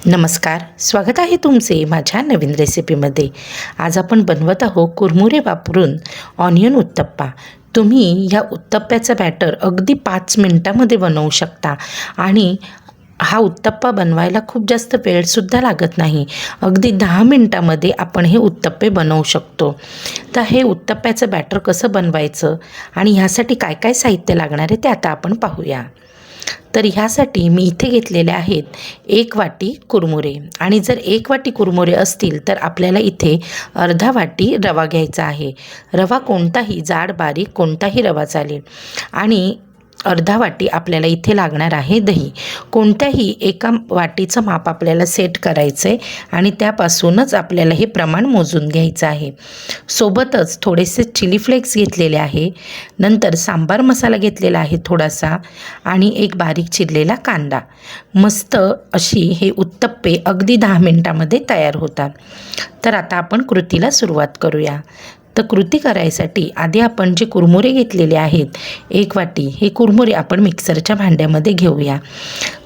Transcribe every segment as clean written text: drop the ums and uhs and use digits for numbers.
नमस्कार, स्वागत आहे तुमचे माझ्या नवीन रेसिपीमध्ये। आज आपण बनवत आहोत कुरमुरे वापरून ऑनियन उत्तप्पा। तुम्ही या उत्तप्प्याचं बॅटर अगदी 5 मिनिटांमध्ये बनवू शकता आणि हा उत्तप्पा बनवायला खूप जास्त वेळसुद्धा लागत नाही। अगदी 10 मिनिटांमध्ये आपण हे उत्तप्पे बनवू शकतो। तर हे उत्तप्प्याचं बॅटर कसं बनवायचं आणि ह्यासाठी काय काय साहित्य लागणार आहे ते आता आपण पाहूया। तर ह्यासाठी मी इथे घेतलेले आहेत 1 वाटी कुरमुरे आणि जर 1 वाटी कुरमुरे असतील तर आपल्याला इथे अर्धा वाटी रवा घ्यायचा आहे। रवा कोणताही जाड बारीक कोणताही रवा चालेल आणि अर्धा वाटी आपल्याला इथे लागणार आहे दही। कोणत्याही एका वाटीचं माप आपल्याला सेट करायचं आहे आणि त्यापासूनच आपल्याला हे प्रमाण मोजून घ्यायचं आहे। सोबतच थोडेसे चिली फ्लेक्स घेतलेले आहे, नंतर सांबार मसाला घेतलेला आहे थोडासा आणि एक बारीक चिरलेला कांदा। मस्त अशी हे उत्तप्पे अगदी 10 मिनिटांमध्ये तयार होतात। तर आता आपण कृतीला सुरुवात करूया। तर कृती करायसाठी आधी आपण जे कुरमुरे घेतलेले आहेत 1 वाटी, हे कुरमुरे आपण मिक्सरच्या भांड्यामध्ये घेऊया।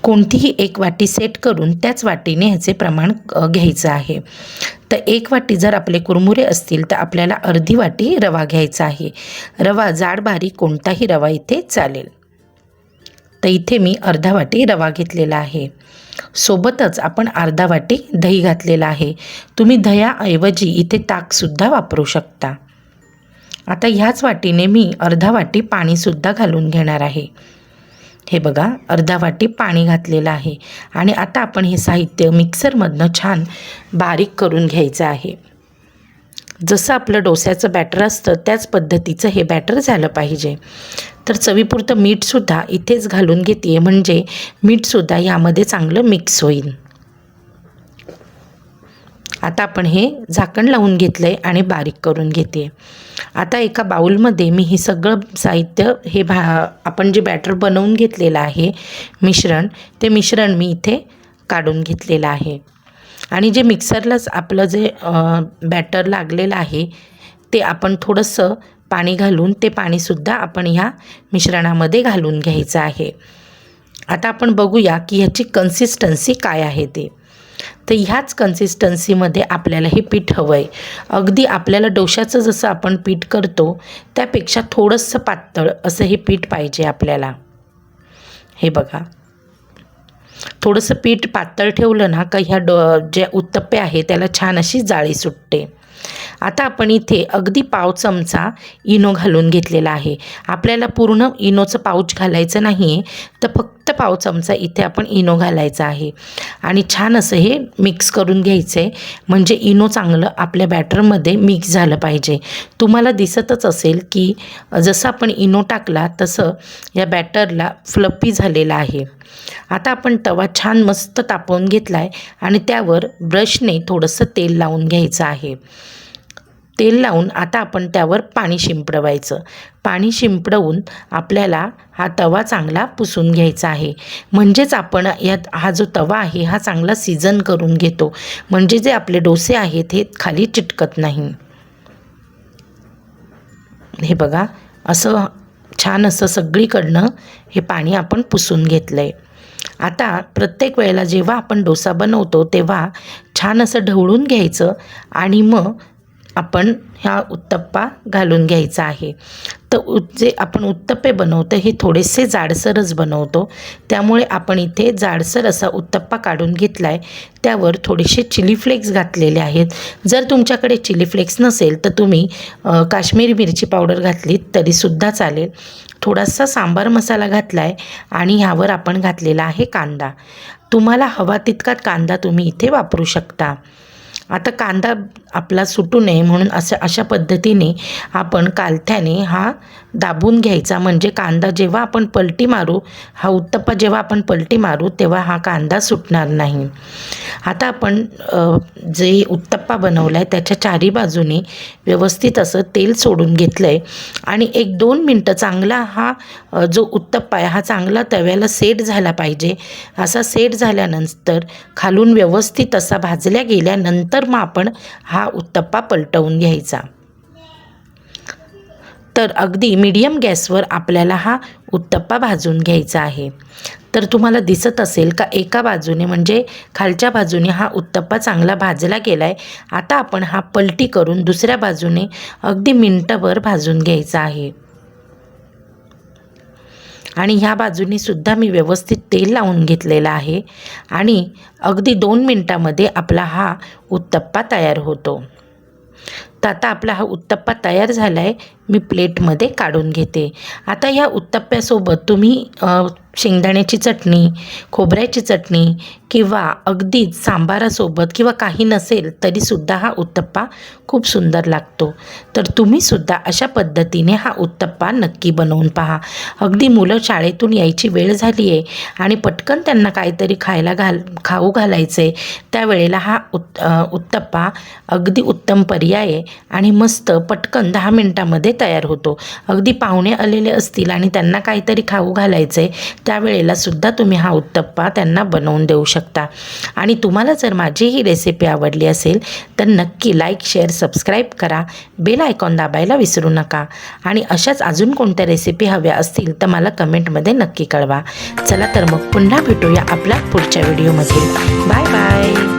कोणतीही 1 वाटी सेट करून त्याच वाटीने ह्याचे प्रमाण घ्यायचं आहे। तर 1 वाटी जर आपले कुरमुरे असतील तर आपल्याला अर्धी वाटी रवा घ्यायचा आहे। रवा जाड बारीक कोणताही रवा इथे चालेल। तर इथे मी अर्धा वाटी रवा घेतलेला आहे। सोबतच आपण अर्धा वाटी दही घातलेला आहे। तुम्ही दह्याऐवजी इथे ताकसुद्धा वापरू शकता। आता ह्याच वाटीने मी अर्धा वाटी पाणीसुद्धा घालून घेणार आहे। हे बघा, अर्धा वाटी पाणी घातलेलं आहे आणि आता आपण हे साहित्य मिक्सरमधनं छान बारीक करून घ्यायचं आहे। जसं आपलं डोस्याचं बॅटर असतं त्याच पद्धतीचं हे बॅटर झालं पाहिजे। तर चवीपुरतं मीठसुद्धा इथेच घालून घेते म्हणजे मीठसुद्धा यामध्ये चांगलं मिक्स होईल। आता आपण हे झाकण लावून घेतलं आहे आणि बारीक करून घेते। आता एका बाउलमध्ये मी हे सगळं साहित्य आपण जे बॅटर बनवून घेतलेलं आहे मिश्रण, ते मिश्रण मी इथे काढून घेतलेलं आहे आणि जे मिक्सरलाच आपलं जे बॅटर लागलेलं आहे ते आपण थोडंसं पाणी घालून ते पाणीसुद्धा आपण ह्या मिश्रणामध्ये घालून घ्यायचं आहे। आता आपण बघूया की ह्याची कन्सिस्टन्सी काय आहे ते। तर ह्याच कन्सिस्टन्सीमध्ये आपल्याला हे पीठ हवं आहे। अगदी आपल्याला डोशाचं जसं आपण पीठ करतो त्यापेक्षा थोडंसं पातळ असं हे पीठ पाहिजे आपल्याला। हे बघा, थोडंसं पीठ पातळ ठेवलं ना का ह्या जे उत्तप्पे आहे त्याला छान अशी जाळी सुटते। आता आपण इथे अगदी पाव चमचा इनो घालून घेतलेला आहे। आपल्याला पूर्ण इनोचं पाऊच घालायचं नाही आहे, तर फक्त पाव चमचा इथे आपण इनो घालायचा आहे आणि छान असं हे मिक्स करून घ्यायचं आहे म्हणजे इनो चांगलं आपल्या बॅटरमध्ये मिक्स झालं पाहिजे। तुम्हाला दिसतच असेल की जसं आपण इनो टाकला तसं या बॅटरला फ्लफी झालेला आहे। आता आपण तवा छान मस्त तापवून घेतला आहे आणि त्यावर ब्रशने थोडंसं तेल लावून घ्यायचं आहे। तेल लावून आता आपण त्यावर पाणी शिंपडवायचं। पाणी शिंपडवून आपल्याला हा तवा चांगला पुसून घ्यायचा आहे म्हणजेच आपण हा जो तवा आहे हा चांगला सीझन करून घेतो म्हणजे जे आपले डोसे आहेत हे खाली चिटकत नाही। हे बघा, असं छान असं सगळीकडनं हे पाणी आपण पुसून घेतलं आहे। आता प्रत्येक वेळेला जेव्हा आपण डोसा बनवतो तेव्हा छान असं ढवळून घ्यायचं आणि मग आपण हा उत्तप्पा घालून घ्यायचा आहे। तर जे आपण उत्तप्पे बनवतो हे थोडेसे जाडसरच बनवतो, त्यामुळे आपण इथे जाडसर असा उत्तप्पा काढून घेतला आहे। त्यावर थोडेसे चिली फ्लेक्स घातलेले आहेत। जर तुमच्याकडे चिली फ्लेक्स नसेल तर तुम्ही काश्मीरी मिरची पावडर घातलीत तरीसुद्धा चालेल। थोडासा सांबार मसाला घातला आहे आणि ह्यावर आपण घातलेला आहे कांदा। तुम्हाला हवा तितका कांदा तुम्ही इथे वापरू शकता। आता कांदा आपला सुटू नये म्हणून अशा पद्धतीने आपण कालथ्याने हा दाबून घ्यायचा म्हणजे कांदा जेव्हा आपण पलटी मारू, हा उत्तप्पा जेव्हा आपण पलटी मारू तेव्हा हा कांदा सुटणार नाही। आता आपण जे उत्तप्पा बनवला आहे त्याच्या चारी बाजूने व्यवस्थित असं तेल सोडून घेतलं आहे आणि 1-2 मिनटं चांगला हा जो उत्तप्पा आहे हा चांगला तव्याला सेट झाला पाहिजे। असा सेट झाल्यानंतर खालून व्यवस्थित असा भाजल्या गेल्यानंतर मग आपण हा उत्तप्पा पलटवून घ्यायचा। तर अगदी मीडियम गॅसवर आपल्याला हा उत्तप्पा भाजून घ्यायचा आहे। तर तुम्हाला दिसत असेल का एका बाजूने म्हणजे खालच्या बाजूने हा उत्तप्पा चांगला भाजला गेला आहे। आता आपण हा पलटी करून दुसऱ्या बाजूने अगदी मिनिटभर भाजून घ्यायचा आहे आणि ह्या बाजूने सुद्धा मी व्यवस्थित तेल लावून घेतलेलं आहे आणि अगदी 2 मिनिटांमध्ये आपला हा उत्तप्पा तयार होतो। तर आता आपला हा उत्तप्पा तयार झाला आहे, मी प्लेटमध्ये काढून घेते। आता ह्या उत्तप्प्यासोबत तुम्ही शेंगदाण्याची चटणी, खोबऱ्याची चटणी किंवा अगदी सांबारासोबत किंवा काही नसेल तरीसुद्धा हा उत्तप्पा खूप सुंदर लागतो। तर तुम्हीसुद्धा अशा पद्धतीने हा उत्तप्पा नक्की बनवून पहा। अगदी मुलं शाळेतून यायची वेळ झाली आहे आणि पटकन त्यांना काहीतरी खाऊ घालायचं आहे, त्यावेळेला हा उत्तप्पा अगदी उत्तम पर्याय आहे आणि मस्त पटकन 10 मिनिटांमध्ये तयार होतो। अगदी पाहुणे आलेले असतील आणि त्यांना काहीतरी खाऊ घालायचं आहे, त्यावेळेला सुद्धा तुम्ही हा उत्तप्पा त्यांना बनवून देऊ शकता। आणि तुम्हाला जर माझी ही रेसिपी आवडली असेल तर नक्की लाईक, शेअर, सबस्क्राईब करा, बेल आयकॉन दाबायला विसरू नका। आणि अशाच अजून कोणत्या रेसिपी हव्या असतील तर मला कमेंटमध्ये नक्की कळवा। चला तर मग पुन्हा भेटूया आपल्या पुढच्या व्हिडिओमध्ये। Bye bye.